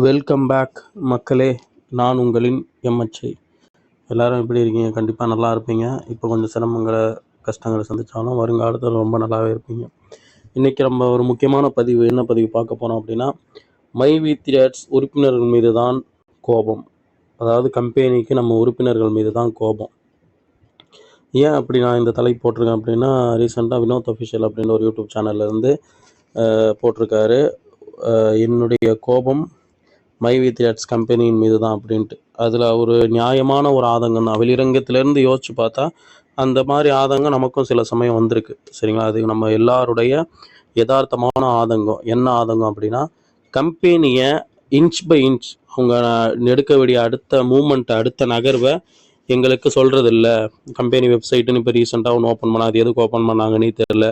Welcome back மக்களே. நான் உங்களின் எம்எச்ஐ. எல்லோரும் எப்படி இருக்கீங்க? கண்டிப்பாக நல்லா இருப்பீங்க. இப்போ கொஞ்சம் சிரமங்களை கஷ்டங்களை சந்தித்தாலும் வருங்காலத்தில் ரொம்ப நல்லாவே இருப்பீங்க. இன்றைக்கி நம்ம ஒரு முக்கியமான என்ன பதிவு பார்க்க போகிறோம் அப்படின்னா, மை வி த்ரீ ஆட்ஸ் உறுப்பினர்கள் மீது தான் கோபம். அதாவது கம்பெனிக்கு நம்ம உறுப்பினர்கள் மீது தான் கோபம். ஏன் அப்படி நான் இந்த தலைப்பு போட்டிருக்கேன் அப்படின்னா, ரீசெண்டாக வினோத் அஃபிஷியல் அப்படின்ற ஒரு யூடியூப் சேனல்லேருந்து போட்டிருக்காரு, என்னுடைய கோபம் மை வி த்ரீ ஆட்ஸ் கம்பெனியின் மீது தான் அப்படின்ட்டு. அதில் ஒரு நியாயமான ஒரு ஆதங்கம் தான். வெளிரங்கத்திலேருந்து யோசித்து பார்த்தா அந்த மாதிரி ஆதங்கம் நமக்கும் சில சமயம் வந்திருக்கு. சரிங்களா? அது நம்ம எல்லாருடைய யதார்த்தமான ஆதங்கம். என்ன ஆதங்கம் அப்படின்னா, கம்பெனியை இன்ச் பை இன்ச் அவங்க எடுக்க வேண்டிய அடுத்த மூமெண்ட்டை, அடுத்த நகர்வை எங்களுக்கு சொல்கிறது இல்லை. கம்பெனி வெப்சைட்டுன்னு இப்போ ரீசெண்டாக ஒன்று ஓப்பன் பண்ணால் அது எதுக்கு ஓப்பன் பண்ணாங்கன்னே தெரில.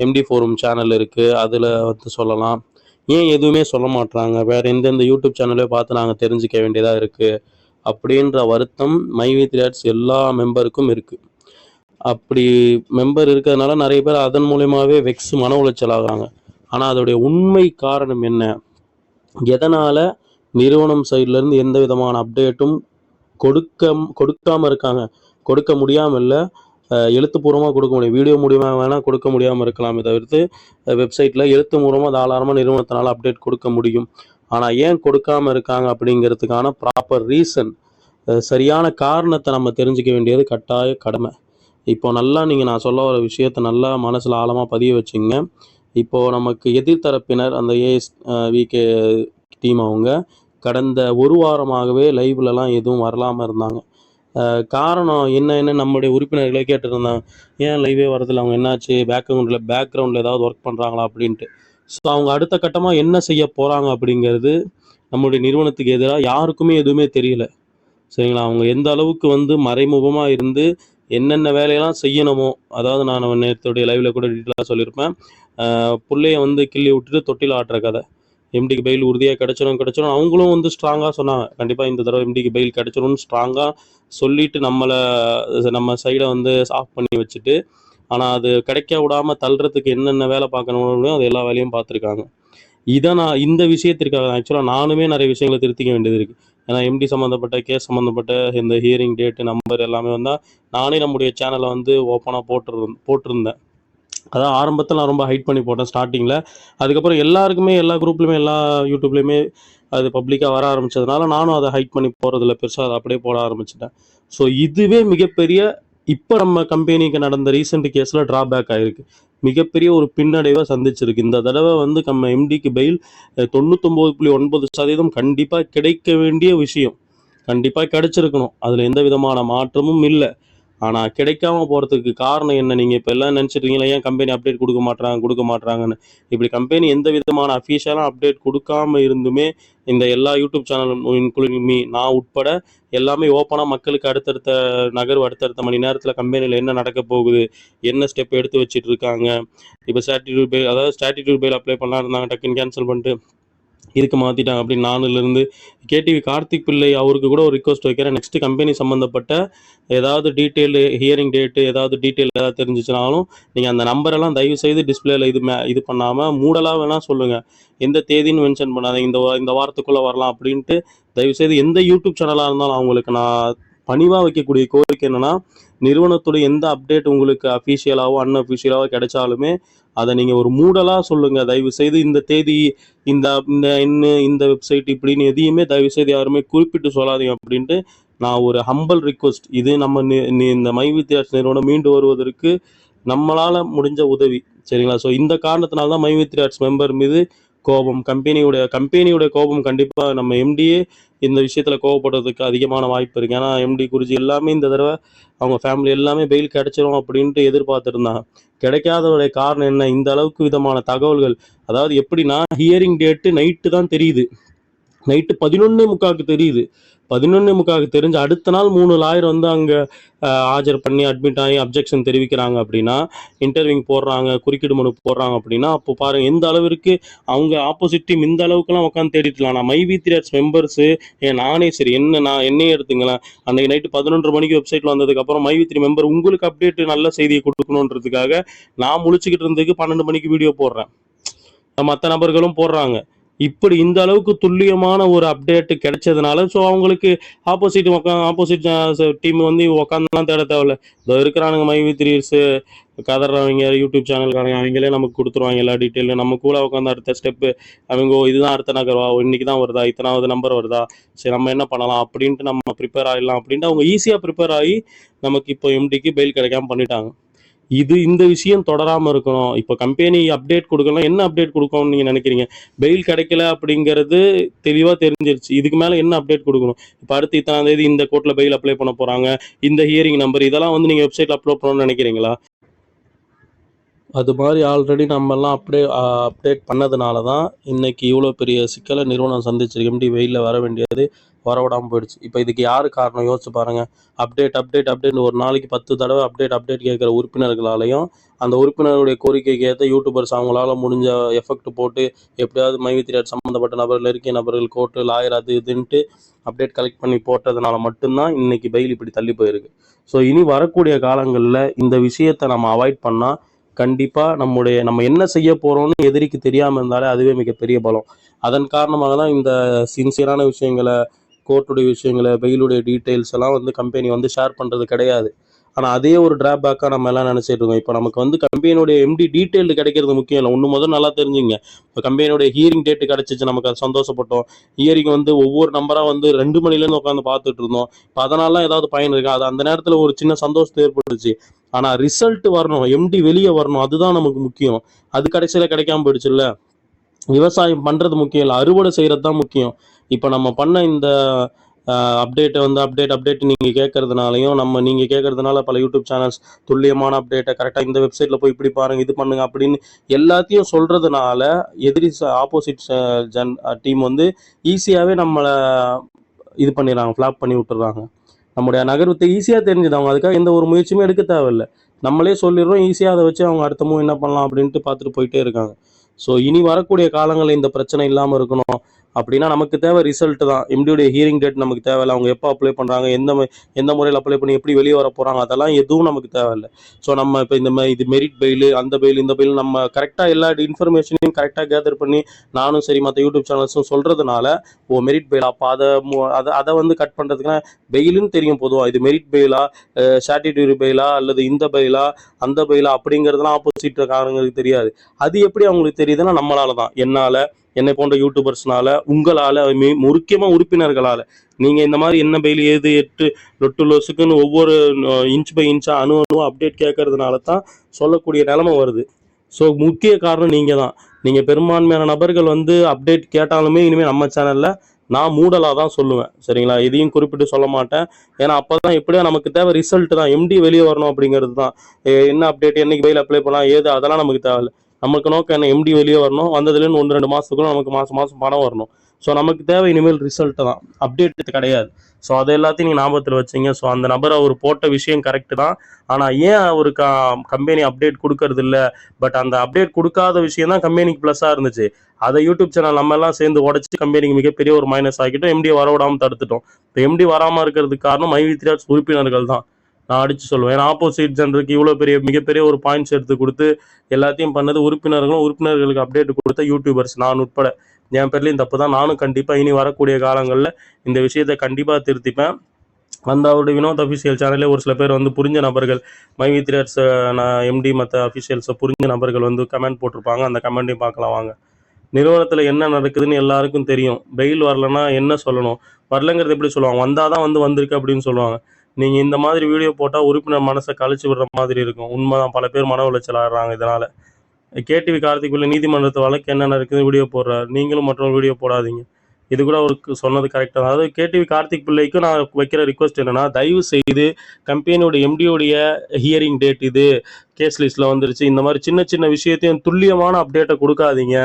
எம்டி ஃபோரம் சேனல் இருக்குது, அதில் வந்து சொல்லலாம். ஏன் எதுவுமே சொல்ல மாட்டாங்க? வேறு எந்தெந்த யூடியூப் சேனலே பார்த்து நாங்கள் தெரிஞ்சிக்க வேண்டியதாக இருக்குது அப்படின்ற வருத்தம் மை வி த்ரீ ஆட்ஸ் எல்லா மெம்பருக்கும் இருக்குது. அப்படி மெம்பர் இருக்கிறதுனால நிறைய பேர் அதன் மூலயமாவே மன உளைச்சல் ஆகிறாங்க. ஆனால் அதோடைய உண்மை காரணம் என்ன? எதனால் நிறுவனம் சைட்லேருந்து எந்த விதமான அப்டேட்டும் கொடுக்காமல் இருக்காங்க? கொடுக்க முடியாமல் இல்லை, எழுத்துப்பூர்வமாக கொடுக்க முடியும், வீடியோ மூலியமாக வேணால் கொடுக்க முடியாமல் இருக்கலாமே தவிர்த்து வெப்சைட்டில் எழுத்து மூலமாக தாராளமாக நிறுவனத்தினால் அப்டேட் கொடுக்க முடியும். ஆனால் ஏன் கொடுக்காமல் இருக்காங்க அப்படிங்கிறதுக்கான ப்ராப்பர் ரீசன், சரியான காரணத்தை நம்ம தெரிஞ்சிக்க வேண்டியது கட்டாய கடமை. இப்போ நல்லா நான் சொல்ல வர விஷயத்தை நல்லா மனசில் ஆழமாக பதிய வச்சுங்க. இப்போது நமக்கு எதிர்த்தரப்பினர் அந்த ஏஎஸ்விகே டீம் அவங்க கடந்த ஒரு வாரமாகவே லைவ்லலாம் எதுவும் வரலாமல் இருந்தாங்க. காரணம் என்னன்னு நம்முடைய உறுப்பினர்களே கேட்டுருந்தாங்க. ஏன் லைவே வரதில்லை, அவங்க என்னாச்சு, பேக்ரவுண்டில் ஏதாவது ஒர்க் பண்ணுறாங்களா அப்படின்ட்டு. ஸோ அவங்க அடுத்த கட்டமாக என்ன செய்ய போகிறாங்க அப்படிங்கிறது நம்முடைய நிறுவனத்துக்கு எதிராக யாருக்குமே எதுவுமே தெரியல. சரிங்களா? அவங்க எந்த அளவுக்கு மறைமுகமாக இருந்து என்னென்ன வேலையெல்லாம் செய்யணுமோ, அதாவது நான் நேற்றுடைய லைவில் கூட டீட்டெயிலாக சொல்லியிருப்பேன், பிள்ளைய கிள்ளி விட்டுட்டு தொட்டில் ஆட்டுற கதை. எம்டிக்கு பெயில் உறுதியாக கிடச்சிரும். அவங்களும் ஸ்ட்ராங்காக சொன்னாங்க, கண்டிப்பாக இந்த தடவை எம்டிக்கு பெயில் கிடச்சிரும்னு ஸ்ட்ராங்காக சொல்லிவிட்டு நம்ம சைடை ஆஃப் பண்ணி வச்சுட்டு, ஆனால் அது கிடைக்க விடாமல் தள்ளுறதுக்கு என்னென்ன வேலை பார்க்கணும்னு அது எல்லா வேலையும் பார்த்துருக்காங்க. இந்த விஷயத்திற்காக ஆக்சுவலாக நானுமே நிறைய விஷயங்களை திருத்திக்க வேண்டியது இருக்குது. ஏன்னா எம்டி சம்மந்தப்பட்ட கேஸ் சம்மந்தப்பட்ட இந்த ஹியரிங் டேட்டு நம்பர் எல்லாமே வந்தால் நானே நம்முடைய சேனலை ஓப்பனாக போட்டிருந்தேன். அதான் ஆரம்பத்தில் நான் ரொம்ப ஹைட் பண்ணி போட்டேன் ஸ்டார்டிங்கில். அதுக்கப்புறம் எல்லாருக்குமே எல்லா குரூப்லையுமே எல்லா யூடியூப்லேயுமே அது பப்ளிக்காக வர ஆரம்பித்ததுனால நானும் அதை ஹைட் பண்ணி போகிறதில்ல, பெருசாக அதை அப்படியே போட ஆரம்பிச்சிட்டேன். ஸோ இதுவே மிகப்பெரிய இப்போ நம்ம கம்பெனிக்கு நடந்த ரீசெண்ட் கேஸில் ட்ராபேக் ஆகிருக்கு, மிகப்பெரிய ஒரு பின்னடைவை சந்திச்சிருக்கு. இந்த தடவை நம்ம எம்டிக்கு பெயில் 99.9% கண்டிப்பாக கிடைக்க வேண்டிய விஷயம், கண்டிப்பாக கிடைச்சிருக்கணும். அதில் எந்த விதமான மாற்றமும் இல்லை. ஆனால் கிடைக்காம போகிறதுக்கு காரணம் என்ன? நீங்கள் இப்போ எல்லாம் நினச்சிட்ருக்கீங்களா, ஏன் கம்பெனி அப்டேட் கொடுக்க மாட்டாங்கன்னு. இப்படி கம்பெனி எந்த விதமான அஃபீஷியலாக அப்டேட் கொடுக்காமல் இருந்துமே இந்த எல்லா யூடியூப் சேனலும் இன்க்ளூடிங் மீ, நான் உட்பட எல்லாமே ஓப்பனாக மக்களுக்கு அடுத்தடுத்த மணி நேரத்தில் கம்பெனியில் என்ன நடக்க போகுது, என்ன ஸ்டெப் எடுத்து வச்சுட்டு இருக்காங்க. இப்போ ஸ்டாட்டிடியூட் பெயில் அப்ளை பண்ணலாம் இருந்தாங்க, டக்குன்னு கேன்சல் பண்ணிட்டு இதுக்கு மாற்றிட்டாங்க அப்படின்னு நானிலிருந்து கேடிவி கார்த்திக் பிள்ளை அவருக்கு கூட ஒரு ரிக்வஸ்ட் வைக்கிறேன். நெக்ஸ்ட்டு கம்பெனி சம்மந்தப்பட்ட ஏதாவது டீட்டெயிலு, ஹியரிங் டேட்டு ஏதாவது டீட்டெயில் ஏதாவது தெரிஞ்சிச்சுனாலும் நீங்கள் அந்த நம்பரெல்லாம் தயவுசெய்து டிஸ்பிளேல இது பண்ணாமல் மூடலாக வேணால் சொல்லுங்கள். எந்த தேதின்னு மென்ஷன் பண்ணாதீங்க, இந்த வாரத்துக்குள்ளே வரலாம் அப்படின்ட்டு. தயவுசெய்து எந்த யூடியூப் சேனலாக இருந்தாலும் அவங்களுக்கு நான் பணிவாக வைக்கக்கூடிய கோரிக்கை என்னென்னா, நிறுவனத்துடைய எந்த அப்டேட் உங்களுக்கு அஃபீஷியலாகவோ அன்அஃபீஷியலாகவோ கிடைச்சாலுமே அதை நீங்கள் ஒரு மூடலாக சொல்லுங்கள். தயவுசெய்து இந்த தேதி, இந்த வெப்சைட் இப்படின்னு எதையுமே தயவுசெய்து யாருமே குறிப்பிட்டு சொல்லாதீங்க அப்படின்ட்டு நான் ஒரு ஹம்பல் ரிக்வஸ்ட். இது நம்ம இந்த மை வி த்ரீ ஆட்ஸ் நிறுவனம் மீண்டு வருவதற்கு நம்மளால் முடிஞ்ச உதவி. சரிங்களா? ஸோ இந்த காரணத்தினால தான் my V three ads member மீது கோபம், கம்பெனியுடைய கோபம். கண்டிப்பாக நம்ம எம்டியே இந்த விஷயத்தில் கோவப்படுறதுக்கு அதிகமான வாய்ப்பு இருக்குது. ஏன்னா எம்டி குறிச்சி எல்லாமே இந்த தடவை அவங்க ஃபேமிலி எல்லாமே பெயில் கிடைச்சிரும் அப்படின்ட்டு எதிர்பார்த்துருந்தாங்க. கிடைக்காதவருடைய காரணம் என்ன? இந்த அளவுக்கு விதமான தகவல்கள், அதாவது எப்படின்னா ஹியரிங் டேட்டு நைட்டு தான் தெரியுது, நைட்டு 11:45 தெரியுது. 11:45 தெரிஞ்சு அடுத்த நாள் 3 லாயர் அங்கே ஆஜர் பண்ணி அட்மிட் ஆகி அப்ஜெக்ஷன் தெரிவிக்கிறாங்க அப்படின்னா, இன்டர்வியூ போடுறாங்க, குறுக்கீடு மனு போடுறாங்க அப்படின்னா, அப்போ பாருங்கள் எந்த அளவிற்கு அவங்க ஆப்போசிட் டீம் இந்த அளவுக்குலாம் உட்காந்து தேடிட்டுலாம். நான் my V three ads members, நானே சரி, என்னையே எடுத்துங்களேன், அன்றைக்கி நைட்டு 11:30 மணிக்கு வெப்சைட்டில் வந்ததுக்கப்புறம் மை வி த்ரீ மெம்பர் உங்களுக்கு அப்டேட் நல்ல செய்தியை கொடுக்கணுன்றதுக்காக நான் முழிச்சுக்கிட்டு இருந்ததுக்கு 12 மணிக்கு வீடியோ போடுறேன். மற்ற நபர்களும் போடுறாங்க. இப்படி இந்த அளவுக்கு துல்லியமான ஒரு அப்டேட் கிடைச்சதுனால ஸோ அவங்களுக்கு ஆப்போசிட் டீம் வந்து உட்காந்துலாம் தேட தேவையில்ல. இதோ இருக்கிறானுங்க மைவி த்ரீஸு கதறவங்க யூடியூப் சேனல்காரங்க, அவங்களே நமக்கு கொடுத்துருவாங்க எல்லா டீட்டெயிலும். நம்ம கூட உட்காந்து அடுத்த ஸ்டெப்பு அவங்க இதுதான் அடுத்த நகர்வா, இன்னைக்கு தான் வருதா, இத்தனாவது நம்பர் வருதா, சரி நம்ம என்ன பண்ணலாம் அப்படின்ட்டு நம்ம ப்ரிப்பேர் ஆகிடலாம் அப்படின்ட்டு அவங்க ஈஸியாக ப்ரிப்பேர் ஆகி நமக்கு இப்போ எம்டிக்கு பெயில் கிடைக்காம பண்ணிட்டாங்க. இந்த விஷயம் தொடராமல் இருக்கணும். இப்போ கம்பெனி அப்டேட் கொடுக்கலாம், என்ன அப்டேட் கொடுக்கணும்னு நீங்கள் நினைக்கிறீங்க? பெயில் கிடைக்கல அப்படிங்கிறது தெளிவாக தெரிஞ்சிருச்சு. இதுக்கு மேலே என்ன அப்டேட் கொடுக்கணும்? இப்போ அடுத்து இத்தனாம் தேதி இந்த கோர்ட்டில் பெயில் அப்ளை பண்ண போகிறாங்க, இந்த ஹியரிங் நம்பர் இதெல்லாம் வந்து நீங்கள் வெப்சைட்டில் அப்லோட் பண்ணணும்னு நினைக்கிறீங்களா? அது மாதிரி ஆல்ரெடி நம்மெல்லாம் அப்டேட் பண்ணதுனால தான் இன்னைக்கு இவ்வளோ பெரிய சிக்கலை நிறுவனம் சந்திச்சிருக்கு. எம்டி வெயிலில் வர வேண்டியது வரவிடாமல் போயிடுச்சு. இப்போ இதுக்கு யார் காரணம் யோசிச்சு பாருங்கள். அப்டேட்னு ஒரு நாளைக்கு 10 தடவை அப்டேட் கேட்குற உறுப்பினர்களாலையும் அந்த உறுப்பினர்களுடைய கோரிக்கைக்கு ஏற்ற யூடியூபர்ஸ் அவங்களால முடிஞ்ச எஃபெக்ட் போட்டு எப்படியாவது மைவி த்ரீ சம்மந்தப்பட்ட நபர்கள், நெருக்கிய நபர்கள், கோர்ட்டு, லாயர் அது இதுன்ட்டு அப்டேட் கலெக்ட் பண்ணி போட்டதுனால மட்டும்தான் இன்னைக்கு பெயில் இப்படி தள்ளி போயிருக்கு. ஸோ இனி வரக்கூடிய காலங்களில் இந்த விஷயத்தை நம்ம அவாய்ட் பண்ணால் கண்டிப்பாக நம்ம என்ன செய்ய போகிறோம்னு எதிரிக்கு தெரியாமல் இருந்தாலே அதுவே மிகப்பெரிய பலம். அதன் காரணமாக தான் இந்த சின்சியரான விஷயங்களை, கோர்ட்டுடைய விஷயங்களை, பெயிலுடைய டீட்டெயில்ஸ் எல்லாம் வந்து கம்பெனி வந்து ஷேர் பண்ணுறது கிடையாது. ஆனால் அதே ஒரு டிராபேக்காக நம்ம எல்லாம் நினச்சிட்டு இருக்கோம். இப்போ நமக்கு வந்து கம்பெனியோடைய எம்டி டீட்டெயில் கிடைக்கிறது முக்கியம் இல்லை. முதல் நல்லா தெரிஞ்சுங்க. இப்போ கம்பெனியோடைய ஹியரிங் டேட்டு கிடச்சிச்சு, நமக்கு அது சந்தோஷப்பட்டோம். ஹியரிங் வந்து ஒவ்வொரு நம்பராக வந்து 2 மணிலேருந்து உட்காந்து பார்த்துட்டு இருந்தோம். இப்போ அதனால ஏதாவது பயன் இருக்கா? அது அந்த நேரத்தில் ஒரு சின்ன சந்தோஷத்தை ஏற்பட்டுச்சு. ஆனால் ரிசல்ட் வரணும், எம்டி வெளியே வரணும், அதுதான் நமக்கு முக்கியம். அது கடைசியில் கிடைக்காம போயிடுச்சுல்ல. விவசாயம் பண்ணுறது முக்கியம் இல்லை, அறுவடை செய்கிறது தான் முக்கியம். இப்போ நம்ம பண்ண இந்த அப்டேட்டை வந்து அப்டேட் நீங்கள் கேட்கறதுனாலையும் நீங்கள் கேட்கறதுனால பல யூடியூப் சேனல்ஸ் துல்லியமான அப்டேட்டை கரெக்டாக இந்த வெப்சைட்டில் போய் இப்படி பாருங்கள், இது பண்ணுங்க அப்படின்னு எல்லாத்தையும் சொல்கிறதுனால எதிரி ஆப்போசிட் டீம் வந்து ஈஸியாகவே நம்மளை இது பண்ணிடுறாங்க, ஃப்ளாப் பண்ணி விட்டுறாங்க. நம்முடைய நகர்வத்தை ஈஸியாக தெரிஞ்சுது. அவங்க அதுக்காக எந்த ஒரு முயற்சியுமே எடுக்க தேவையில்லை. நம்மளே சொல்லிடுறோம், ஈஸியாக அதை வச்சு அவங்க அடுத்த மூவ் என்ன பண்ணலாம் அப்படின்ட்டு பார்த்துட்டு போயிட்டே இருக்காங்க. ஸோ இனி வரக்கூடிய காலங்களில் இந்த பிரச்சனை இல்லாமல் இருக்கணும் அப்படின்னா நமக்கு தேவை ரிசல்ட் தான். எம்டியுடைய ஹியரிங் டேட் நமக்கு தேவையில்லை. அவங்க எப்போ அப்ளை பண்ணுறாங்க, எந்த முறையில் அப்ளை பண்ணி எப்படி வெளியே வர போகிறாங்க, அதெல்லாம் எதுவும் நமக்கு தேவையில்லை. ஸோ நம்ம இப்போ இது மெரிட் பெயில், அந்த பெயில், இந்த பெயில் நம்ம கரெக்டாக எல்லா இன்ஃபர்மேஷனையும் கரெக்டாக கேதர் பண்ணி நானும் சரி மற்ற யூடியூப் சேனல்ஸும் சொல்கிறதுனால மெரிட் பெயில் அப்போ அதை வந்து கட் பண்ணுறதுக்குன்னா பெயிலுன்னு தெரியும் பொதுவாக. இது மெரிட் பெயிலா, ஸ்டாட்யூட்டரி பெயிலா, அல்லது இந்த பெயிலா, அந்த பெயிலா அப்படிங்கிறதுலாம் ஆப்போசிட் காரங்களுக்கு தெரியாது. அது எப்படி அவங்களுக்கு தெரியுதுன்னா நம்மளால தான், என்னை போன்ற யூடியூபர்ஸ்னால, உங்களால், முக்கியமாக உறுப்பினர்களால். நீங்கள் இந்த மாதிரி என்ன பெயில் ஏது 8 லோஸுக்குன்னு ஒவ்வொரு இன்ச் பை இன்ச்சாக அணுவா அப்டேட் கேட்கறதுனால தான் சொல்லக்கூடிய நிலைமை வருது. ஸோ முக்கிய காரணம் நீங்கள் தான். நீங்கள் பெரும்பான்மையான நபர்கள் வந்து அப்டேட் கேட்டாலுமே இனிமேல் நம்ம சேனலில் நான் மூடலாக தான் சொல்லுவேன், சரிங்களா? இதையும் குறிப்பிட்டு சொல்ல மாட்டேன். ஏன்னா அப்போ தான் எப்படியா நமக்கு தேவை ரிசல்ட் தான், எம்டி வெளியே வரணும் அப்படிங்கிறது தான். என்ன அப்டேட், என்னைக்கு பெயில் அப்ளை பண்ணலாம், ஏது, அதெல்லாம் நமக்கு தேவையில்லை. நமக்கு நோக்கம் என்ன, எம்டி வெளியே வரணும், வந்ததுலேருந்து 1-2 மாதத்துக்குள்ள நமக்கு மாதம் பணம் வரணும். ஸோ நமக்கு தேவை இனிமேல் ரிசல்ட் தான், அப்டேட் கிடையாது. ஸோ அதை எல்லாத்தையும் நீங்கள் ஞாபகத்தில் வச்சிங்க. ஸோ அந்த நபர் அவர் போட்ட விஷயம் கரெக்டு தான். ஆனால் ஏன் ஒரு கம்பெனி அப்டேட் கொடுக்கறது இல்லை? பட் அந்த அப்டேட் கொடுக்காத விஷயம் தான் கம்பெனிக்கு ப்ளஸ்ஸாக இருந்துச்சு. அதை யூடியூப் சேனல் நம்ம எல்லாம் சேர்ந்து உடச்சி கம்பெனிக்கு மிகப்பெரிய ஒரு மைனஸ் ஆகிட்டோம். எம்டி வரவிடாமல் தடுத்துட்டோம். இப்போ எம்டி வராமல் இருக்கிறதுக்கு காரணம் மைவி த்ரீ உறுப்பினர்கள் தான், நான் அடித்து சொல்லுவேன். ஏன்னா ஆப்போசிட் ஜென்டருக்கு இவ்வளோ மிகப்பெரிய ஒரு பாயிண்ட்ஸ் எடுத்து கொடுத்து எல்லாத்தையும் பண்ணது உறுப்பினர்களுக்கு அப்டேட் கொடுத்த யூடியூபர்ஸ், நான் உட்பட. என் பேர்லேயும் தப்பு தான். நானும் கண்டிப்பாக இனி வரக்கூடிய காலங்களில் இந்த விஷயத்தை கண்டிப்பாக திருத்திப்பேன். அவருடைய வினோத் அஃபிஷியல் சேனலே ஒரு சில பேர் வந்து புரிஞ்ச நபர்கள், மைவி த்ரீ நான் எம்டி மற்ற அஃபிஷியல்ஸை புரிஞ்ச நபர்கள் வந்து கமெண்ட் போட்டிருப்பாங்க. அந்த கமெண்ட்டையும் பார்க்கலாம் வாங்க. நிறுவனத்தில் என்ன நடக்குதுன்னு எல்லாருக்கும் தெரியும். பெயில் வரலன்னா என்ன சொல்லணும்? வரலங்கிறது எப்படி சொல்லுவாங்க? வந்தால் தான் வந்திருக்கு அப்படின்னு சொல்லுவாங்க. நீங்கள் இந்த மாதிரி வீடியோ போட்டால் உறுப்பினர் மனசை கழிச்சு விடுற மாதிரி இருக்கும். உண்மைதான், பல பேர் மன உளைச்சல் ஆடுறாங்க இதனால். கேடிவி கார்த்திக் பிள்ளை நீதிமன்றத்து வழக்கு என்ன நடக்குதுன்னு வீடியோ போடுறாரு. நீங்களும் மற்றொரு வீடியோ போடாதீங்க. இது கூட அவருக்கு சொன்னது கரெக்டாக தான். அதாவது கேடிவி கார்த்திக் பிள்ளைக்கு நான் வைக்கிற ரிக்வஸ்ட் என்னென்னா, தயவு செய்து கம்பெனியோட எம்டியோடைய ஹியரிங் டேட் இது கேஸ் லிஸ்ட்டில் வந்துருச்சு, இந்த மாதிரி சின்ன விஷயத்தையும் துல்லியமான அப்டேட்டை கொடுக்காதீங்க.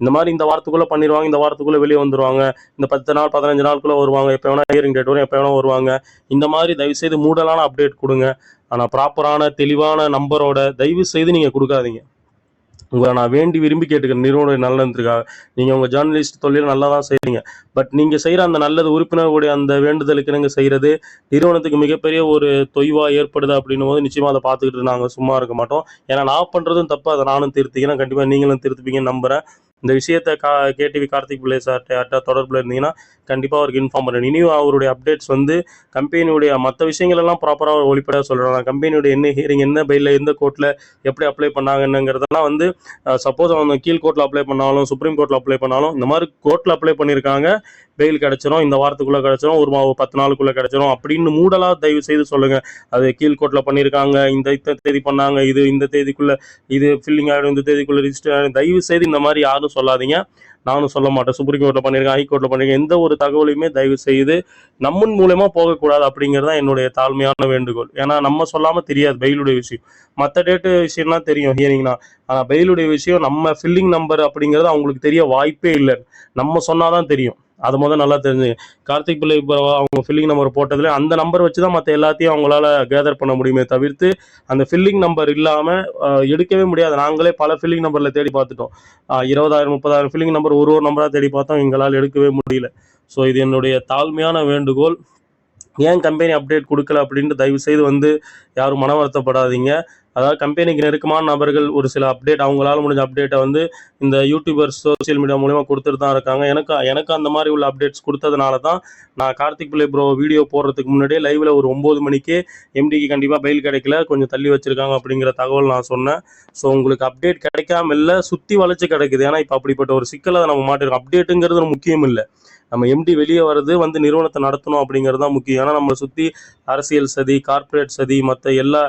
இந்த மாதிரி இந்த வாரத்துக்குள்ளே பண்ணிடுவாங்க, இந்த வாரத்துக்குள்ளே வெளியே வந்துடுவாங்க, இந்த 10 நாள் 15 நாளுக்குள்ளே வருவாங்க, எப்போ வேணால் ஹியரிங் டேட் வரும், எப்போ வேணால் வருவாங்க, இந்த மாதிரி தயவுசெய்து மூடலான அப்டேட் கொடுங்க. ஆனால் ப்ராப்பரான தெளிவான நம்பரோட தயவு செய்து நீங்கள் கொடுக்காதீங்க. உங்களை நான் வேண்டி விரும்பி கேட்டுக்கிறேன். நிறுவனம் நல்லதுக்காக நீங்கள் உங்கள் ஜேர்னலிஸ்ட் தொழில் நல்லா தான் செய்கிறீங்க. பட் நீங்கள் செய்கிற அந்த நல்லது, உறுப்பினர்களுடைய அந்த வேண்டுதலுக்கு நீங்கள் செய்கிறது நிறுவனத்துக்கு மிகப்பெரிய ஒரு தொய்வாக ஏற்படுது அப்படின்னும் போது நிச்சயமாக அதை பார்த்துக்கிட்டு நாங்கள் சும்மா இருக்க மாட்டோம். ஏன்னா நான் பண்ணுறதும் தப்பு, அதை நானும் திருத்திக்கிறேன். கண்டிப்பாக நீங்களும் திருத்துப்பீங்கன்னு நம்புகிறேன். இந்த விஷயத்தை கேடிவி கார்த்திக் பிள்ளை சார்ட்ட யார்கிட்ட தொடர்பில் இருந்தீங்கன்னா கண்டிப்பாக அவருக்கு இன்ஃபார்ம் பண்ணுறேன். இனியும் அவருடைய அப்டேட்ஸ் வந்து கம்பெனியுடைய மற்ற விஷயங்கள் எல்லாம் ப்ராப்பராக ஒளிப்படையாக சொல்கிறாங்க. கம்பெனியுடைய என்ன ஹியரிங், என்ன பெயிலில், எந்த கோர்ட்டில் எப்படி அப்ளை பண்ணாங்கன்னுங்கிறதெல்லாம் வந்து சப்போஸ் அவங்க கீழ் கோர்ட்டில் அப்ளை பண்ணாலும் சுப்ரீம் கோர்ட்டில் அப்ளை பண்ணாலும் இந்த மாதிரி கோர்ட்டில் அப்ளை பண்ணியிருக்காங்க, பெயில் கிடச்சிரும், இந்த வாரத்துக்குள்ளே கிடச்சிரும், ஒரு 10 நாளுக்குள்ளே கிடச்சிரும் அப்படின்னு மூடலாக தயவு செய்து சொல்லுங்கள். அது கீழ் கோர்ட்டில் பண்ணியிருக்காங்க, இந்த தேதி பண்ணாங்க, இது இந்த தேதிக்குள்ளே இது ஃபில்லிங் ஆகிடும், இந்த தேதிக்குள்ளே ரிஜிஸ்டர் ஆகிடும், தயவு செய்து இந்த மாதிரி யாரும் சொல்லாதீங்க. நானும் சொல்ல மாட்டேன். சுப்ரீம் கோர்ட்டில் பண்ணியிருக்கேன், ஹைகோர்ட்டில் பண்ணியிருக்கேன், எந்த ஒரு தகவலையுமே தயவு செய்து நம்மன் மூலமாக போகக்கூடாது அப்படிங்கிறது தான் என்னுடைய தாழ்மையான வேண்டுகோள். ஏன்னா நம்ம சொல்லாமல் தெரியாது பெயிலுடைய விஷயம். மற்ற டேட்டு விஷயம்னா தெரியும் ஹியரிங்னா, ஆனால் பெயிலுடைய விஷயம் நம்ம ஃபில்லிங் நம்பர் அப்படிங்கிறது அவங்களுக்கு தெரிய வாய்ப்பே இல்லை. நம்ம சொன்னாதான் தெரியும். அதை முதல் நல்லா தெரிஞ்சு கார்த்திக் பிள்ளை அவங்க ஃபில்லிங் நம்பர் போட்டதுல அந்த நம்பர் வச்சு தான் மற்ற எல்லாத்தையும் அவங்களால கேதர் பண்ண முடியுமே தவிர்த்து அந்த ஃபில்லிங் நம்பர் இல்லாமல் எடுக்கவே முடியாது. நாங்களே பல ஃபில்லிங் நம்பரில் தேடி பார்த்துட்டோம். 20,000 30,000 ஃபில்லிங் நம்பர் ஒரு நம்பராக தேடி பார்த்தோம், எங்களால் எடுக்கவே முடியல. ஸோ இது என்னுடைய தாழ்மையான வேண்டுகோள். ஏன் கம்பெனி அப்டேட் கொடுக்கல அப்படின்ட்டு தயவு செய்து வந்து யாரும் மன வருத்தப்படாதீங்க. அதாவது கம்பெனிக்கு நெருக்கமான நபர்கள் ஒரு சில அப்டேட் அவங்களால முடிஞ்ச அப்டேட்டை வந்து இந்த யூடியூபர்ஸ் சோசியல் மீடியா மூலமா கொடுத்துட்டு தான் இருக்காங்க. எனக்கு அந்த மாதிரி உள்ள அப்டேட்ஸ் கொடுத்ததுனால தான் நான் கார்த்திக் பிள்ளை ப்ரோ வீடியோ போடுறதுக்கு முன்னாடியே லைவில் ஒரு 9 மணிக்கு எம்டிக்கு கண்டிப்பாக பெயில் கிடைக்கல, கொஞ்சம் தள்ளி வச்சுருக்காங்க அப்படிங்கிற தகவல் நான் சொன்னேன். ஸோ உங்களுக்கு அப்டேட் கிடைக்காம இல்லை, சுற்றி வளைச்சு கிடைக்குது. ஏன்னா இப்போ அப்படிப்பட்ட ஒரு சிக்கலை நம்ம மாட்டிருக்கோம். அப்டேட்டுங்கிறது முக்கியம் இல்லை, நம்ம எம்டி வெளியே வர்றது வந்து நிறுவனத்தை நடத்தணும் அப்படிங்கிறது தான் முக்கியம். ஏன்னா நம்மளை சுற்றி அரசியல் சதி, கார்ப்பரேட் சதி, மற்ற எல்லா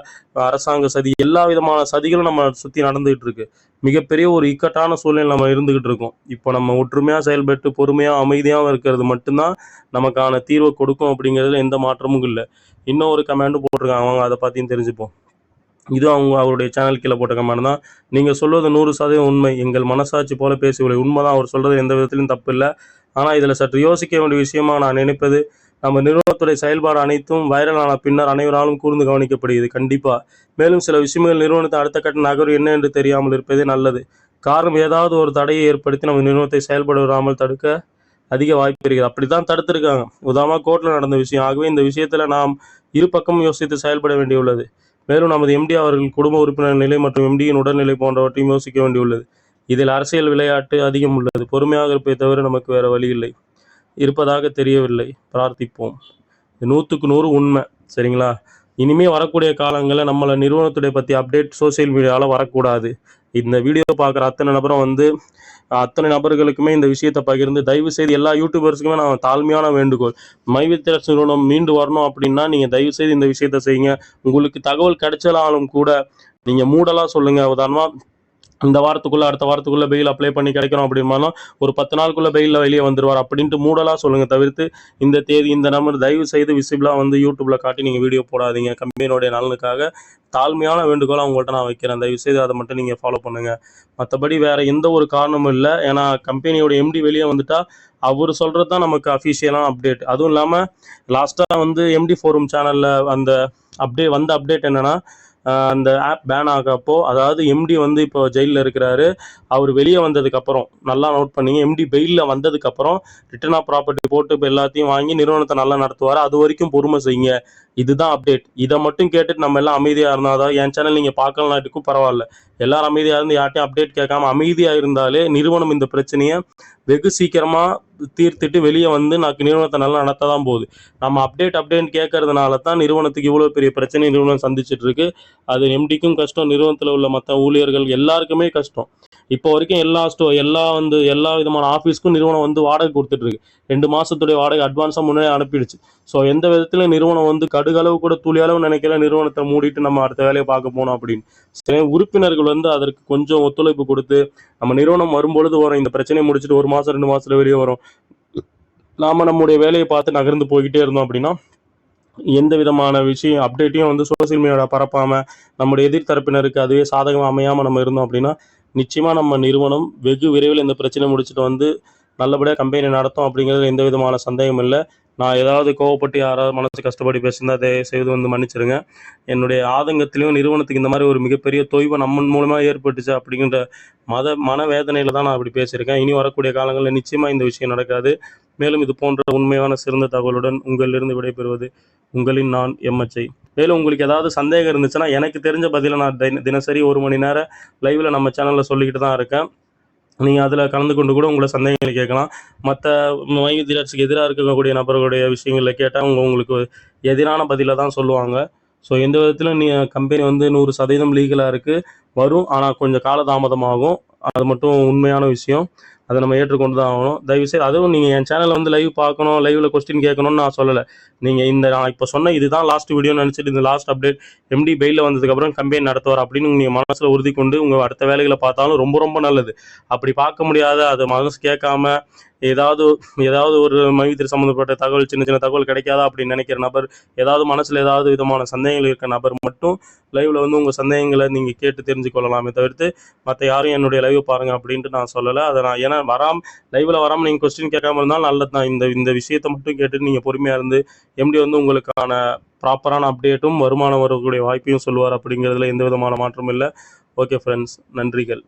அரசாங்க சதி, எல்லா விதமான சதிகளும் நம்ம சுற்றி நடந்துகிட்டு இருக்கு. மிகப்பெரிய ஒரு இக்கட்டான சூழ்நிலை நம்ம இருந்துகிட்டு இருக்கோம். இப்போ நம்ம ஒற்றுமையாக செயல்பட்டு பொறுமையாக அமைதியாக இருக்கிறது மட்டும்தான் நமக்கான தீர்வை கொடுக்கும் அப்படிங்கிறதுல எந்த மாற்றமும் இல்லை. இன்னும் ஒரு கமெண்டும் போட்டிருக்காங்க, அவங்க அதை பற்றியும் தெரிஞ்சுப்போம். இது அவருடைய சேனல் கீழே போட்ட கமெண்ட் தான். நீங்கள் சொல்வது 100% உண்மை, எங்கள் மனசாட்சி போல பேசவில்லை. உண்மைதான், அவர் சொல்கிறது எந்த விதத்திலும் தப்பு இல்லை. ஆனால் இதில் சற்று யோசிக்க வேண்டிய விஷயமா நான் நினைப்பது, நம்ம நிறுவனத்துடைய செயல்பாடு அனைத்தும் வைரல் ஆன பின்னர் அனைவராலும் கூர்ந்து கவனிக்கப்படுகிறது கண்டிப்பாக. மேலும் சில விஷயங்கள் நிறுவனத்தை அடுத்த கட்ட நகர்வு என்ன என்று தெரியாமல் இருப்பதே நல்லது. காரணம், ஏதாவது ஒரு தடையை ஏற்படுத்தி நம்ம நிறுவனத்தை செயல்பட விடாமல் தடுக்க அதிக வாய்ப்பு இருக்கிறது. அப்படி தான் தடுத்திருக்காங்க, உதாரணமாக கோர்ட்டில் நடந்த விஷயம். ஆகவே இந்த விஷயத்தில் நாம் இரு பக்கமும் யோசித்து செயல்பட வேண்டியுள்ளது. மேலும் நமது எம்டி அவர்கள் குடும்ப உறுப்பினர் நிலை மற்றும் எம்டியின் உடல்நிலை போன்றவற்றையும் யோசிக்க வேண்டியுள்ளது. இதில் அரசியல் விளையாட்டு அதிகம் உள்ளது. பொறுமையாக இருப்பதை தவிர நமக்கு வேறு வழி இல்லை, இருப்பதாக தெரியவில்லை. பிரார்த்திப்போம். இது 100க்கு 100 உண்மை, சரிங்களா? இனிமேல் வரக்கூடிய காலங்களில் நம்மளை நிறுவனத்துடைய பற்றி அப்டேட் சோசியல் மீடியாவில் வரக்கூடாது. இந்த வீடியோ பார்க்குற அத்தனை நபரும் வந்து அத்தனை நபர்களுக்குமே இந்த விஷயத்தை பகிர்ந்து தயவு செய்து எல்லா யூடியூபர்ஸுக்குமே நான் தாழ்மையான வேண்டுகோள், மைவித்திரஸ் நிறுவனம் மீண்டு வரணும் அப்படின்னா நீங்கள் தயவு செய்து இந்த விஷயத்தை செய்யுங்க. உங்களுக்கு தகவல் கிடைச்சாலும் கூட நீங்கள் மூடலாம் சொல்லுங்கள். உதாரணமாக இந்த வாரத்துக்குள்ளே அடுத்த வாரத்துக்குள்ளே பெயில் அப்ளை பண்ணி கிடைக்கிறோம் அப்படின்னாலும் ஒரு 10 நாளுக்குள்ளே பெயிலில் வெளியே வந்துடுவார் அப்படின்ட்டு மூடலாம் சொல்லுங்கள். தவிர்த்து இந்த தேதி இந்த நம்பர் தயவு செய்து விசிபிளாக வந்து யூடியூப்பில் காட்டி நீங்கள் வீடியோ போடாதீங்க. கம்பெனியோடைய நலனுக்காக தாழ்மையான வேண்டுகோளை அவங்கள்ட்ட நான் வைக்கிறேன். தயவு செய்து அதை மட்டும் நீங்கள் ஃபாலோ பண்ணுங்கள். மற்றபடி வேறு எந்த ஒரு காரணமும் இல்லை. ஏன்னா கம்பெனியோட எம்டி வெளியே வந்துட்டா அவர் சொல்கிறது தான் நமக்கு அஃபிஷியலான அப்டேட். அதுவும் இல்லாமல் லாஸ்ட்டாக வந்து எம்டி ஃபோரம் சேனலில் அந்த அப்டேட் என்னென்னா, அந்த ஆப் பேன் ஆகப்போ, அதாவது எம்டி வந்து இப்போ ஜெயிலில் இருக்கிறாரு, அவர் வெளியே வந்ததுக்கப்புறம் நல்லா நோட் பண்ணிங்க, எம்டி பெயிலில் வந்ததுக்கப்புறம் ரிட்டர்ன் ஆஃப் ப்ராப்பர்ட்டி போட்டு இப்போ எல்லாத்தையும் வாங்கி நிறுவனத்தை நல்லா நடத்துவார். அது வரைக்கும் பொறுமை செய்யுங்க. இதுதான் அப்டேட். இதை மட்டும் கேட்டுட்டு நம்ம எல்லாம் அமைதியாக இருந்தால், அதாவது என் சேனல் நீங்கள் பார்க்கலனாட்டுக்கும் பரவாயில்ல, எல்லாரும் அமைதியாக இருந்து யார்ட்டையும் அப்டேட் கேட்காம அமைதியாக இருந்தாலே நிறுவனம் இந்த பிரச்சனையை வெகு சீக்கிரமாக தீர்த்துட்டு வெளியே வந்து நான் நிறுவனத்தை நல்லா நடத்த தான் போகுது. நம்ம அப்டேட் கேட்கறதுனால தான் நிறுவனத்துக்கு இவ்வளோ பெரிய பிரச்சனை நிறுவனம் சந்திச்சுட்டு இருக்கு. அது எம்டிக்கும் கஷ்டம், நிறுவனத்தில் உள்ள மற்ற ஊழியர்கள் எல்லாருக்குமே கஷ்டம். இப்போ வரைக்கும் எல்லா விதமான ஆஃபீஸ்க்கும் நிறுவனம் வந்து வாடகை கொடுத்துட்ருக்கு. 2 மாதத்துடைய வாடகை அட்வான்ஸாக முன்னாடி அனுப்பிடுச்சு. ஸோ எந்த விதத்தில் நிறுவனம் வந்து கடுகளவு கூட துளியளவு நினைக்கல நிறுவனத்தை மூடிட்டு நம்ம அடுத்த வேலையை பார்க்க போனோம் அப்படின்னு. சில உறுப்பினர்கள் வந்து அதற்கு கொஞ்சம் ஒத்துழைப்பு கொடுத்து நம்ம நிறுவனம் வரும்பொழுது வரும், இந்த பிரச்சனையை முடிச்சுட்டு 1 மாதம் 2 மாதத்துல வெளியே வரும், நாம் நம்முடைய வேலையை பார்த்து நகர்ந்து போய்கிட்டே இருந்தோம் அப்படின்னா எந்த விதமான விஷயம் அப்டேட்டையும் வந்து சோசியல் மீடியாவில் பரப்பாமல் நம்முடைய எதிர்த்தரப்பினருக்கு அதுவே சாதகமாக அமையாமல் நம்ம இருந்தோம் அப்படின்னா நிச்சயமாக நம்ம நிறுவனம் வெகு விரைவில் இந்த பிரச்சனை முடிச்சுட்டு வந்து நல்லபடியாக கம்பெனி நடத்தும் அப்படிங்கிறது எந்த விதமான சந்தேகம் இல்லை. நான் ஏதாவது கோவப்பட்டு யாராவது மனசு கஷ்டப்பட்டு பேசியிருந்தா அதை செய்து வந்து மன்னிச்சிருங்க. என்னுடைய ஆதங்கத்திலையும் நிறுவனத்துக்கு இந்த மாதிரி ஒரு மிகப்பெரிய தொய்வு நம்ம மூலமாக ஏற்பட்டுச்சு அப்படிங்கிற மனவேதனையில் தான் நான் அப்படி பேசியிருக்கேன். இனி வரக்கூடிய காலங்களில் நிச்சயமாக இந்த விஷயம் நடக்காது. மேலும் இது போன்ற உண்மையான சிறந்த தகவலுடன் உங்களிலிருந்து விடைபெறுவது உங்களின் நான் எம்எச்ஐ. மேலும் உங்களுக்கு ஏதாவது சந்தேகம் இருந்துச்சுன்னா எனக்கு தெரிஞ்ச பதிலை நான் தினசரி 1 மணி நேரம் லைவில் நம்ம சேனலில் சொல்லிக்கிட்டு தான் இருக்கேன். நீங்கள் அதில் கலந்து கொண்டு கூட உங்களை சந்தேகங்களை கேட்கலாம். மற்ற மைவிதிரட்சிக்கு எதிராக இருக்கக்கூடிய நபர்களுடைய விஷயங்களில் கேட்டால் உங்களுக்கு எதிரான பதிலை தான் சொல்லுவாங்க. ஸோ எந்த விதத்திலும் கம்பெனி வந்து 100% லீகலாக இருக்குது, வரும். ஆனால் கொஞ்சம் காலதாமதமாகும். அது மட்டும் உண்மையான விஷயம். அதை நம்ம ஏற்றுக்கொண்டு தான் ஆகணும். தயவுசெய்து அதுவும் நீங்கள் என் சேனலில் வந்து லைவ் பார்க்கணும், லைவில் கொஸ்டின் கேட்கணும்னு நான் சொல்லலை. நீங்கள் நான் இப்போ சொன்ன இதுதான் லாஸ்ட் வீடியோன்னு நினச்சிட்டு இந்த லாஸ்ட் அப்டேட் எம்டி பெயிலில் வந்ததுக்கப்புறம் கம்பெனி நடத்துவார் அப்படின்னு நீங்கள் மனசில் உறுதி கொண்டு உங்கள் அடுத்த வேலைகளை பார்த்தாலும் ரொம்ப ரொம்ப நல்லது. அப்படி பார்க்க முடியாத, அது மனசு கேட்காம ஏதாவது ஒரு மைவித்திரி சம்மந்தப்பட்ட தகவல், சின்ன சின்ன தகவல் கிடைக்காதா அப்படின்னு நினைக்கிற நபர், ஏதாவது மனசில் ஏதாவது விதமான சந்தேகங்கள் இருக்க நபர் மட்டும் லைவில் வந்து உங்கள் சந்தேகங்களை நீங்கள் கேட்டு தெரிஞ்சுக்கொள்ளலாமே தவிர்த்து மற்ற யாரும் என்னுடைய லைவ் பாருங்கள் அப்படின்ட்டு நான் சொல்லலை. அதை நான் ஏன்னா லைவில் வராமல் நீங்கள் கொஸ்டின் கேட்காம இருந்தாலும் நல்லது தான். இந்த விஷயத்தை மட்டும் கேட்டு நீங்கள் பொறுமையாக இருந்து எம்டி வந்து உங்களுக்கான ப்ராப்பரான அப்டேட்டும் வருமானம் வரக்கூடிய வாய்ப்பையும் சொல்லுவார். அப்படிங்கிறதுல எந்த விதமான மாற்றமும் இல்லை. ஓகே ஃப்ரெண்ட்ஸ், நன்றிகள்.